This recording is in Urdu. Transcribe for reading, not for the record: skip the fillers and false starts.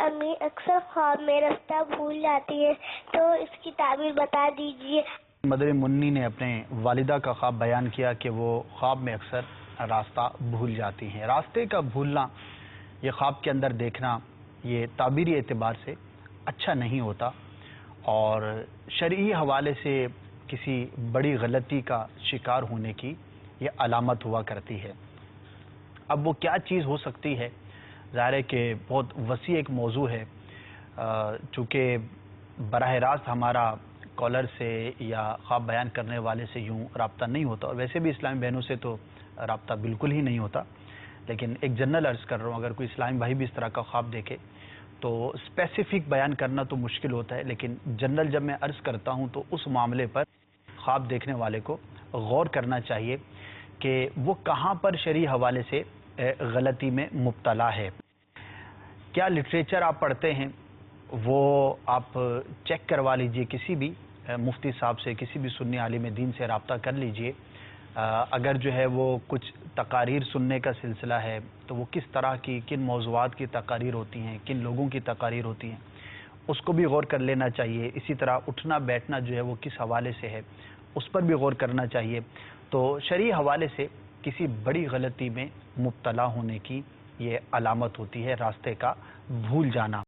امی اکثر خواب میں راستہ بھول جاتی ہے، تو اس کی تعبیر بتا دیجیے۔ مدنی منی نے اپنے والدہ کا خواب بیان کیا کہ وہ خواب میں اکثر راستہ بھول جاتی ہیں۔ راستے کا بھولنا، یہ خواب کے اندر دیکھنا، یہ تعبیری اعتبار سے اچھا نہیں ہوتا اور شرعی حوالے سے کسی بڑی غلطی کا شکار ہونے کی یہ علامت ہوا کرتی ہے۔ اب وہ کیا چیز ہو سکتی ہے؟ ظاہر ہے کہ بہت وسیع ایک موضوع ہے، چونکہ براہ راست ہمارا کالر سے یا خواب بیان کرنے والے سے یوں رابطہ نہیں ہوتا، اور ویسے بھی اسلامی بہنوں سے تو رابطہ بالکل ہی نہیں ہوتا، لیکن ایک جنرل عرض کر رہا ہوں، اگر کوئی اسلامی بھائی بھی اس طرح کا خواب دیکھے تو اسپیسیفک بیان کرنا تو مشکل ہوتا ہے، لیکن جنرل جب میں عرض کرتا ہوں تو اس معاملے پر خواب دیکھنے والے کو غور کرنا چاہیے کہ وہ کہاں پر شرعی حوالے سے غلطی میں مبتلا ہے۔ کیا لٹریچر آپ پڑھتے ہیں وہ آپ چیک کروا لیجئے، کسی بھی مفتی صاحب سے، کسی بھی سنی عالم دین سے رابطہ کر لیجئے۔ اگر جو ہے وہ کچھ تقاریر سننے کا سلسلہ ہے تو وہ کس طرح کی، کن موضوعات کی تقاریر ہوتی ہیں، کن لوگوں کی تقاریر ہوتی ہیں، اس کو بھی غور کر لینا چاہیے۔ اسی طرح اٹھنا بیٹھنا جو ہے وہ کس حوالے سے ہے، اس پر بھی غور کرنا چاہیے۔ تو شرعی حوالے سے کسی بڑی غلطی میں مبتلا ہونے کی یہ علامت ہوتی ہے راستے کا بھول جانا۔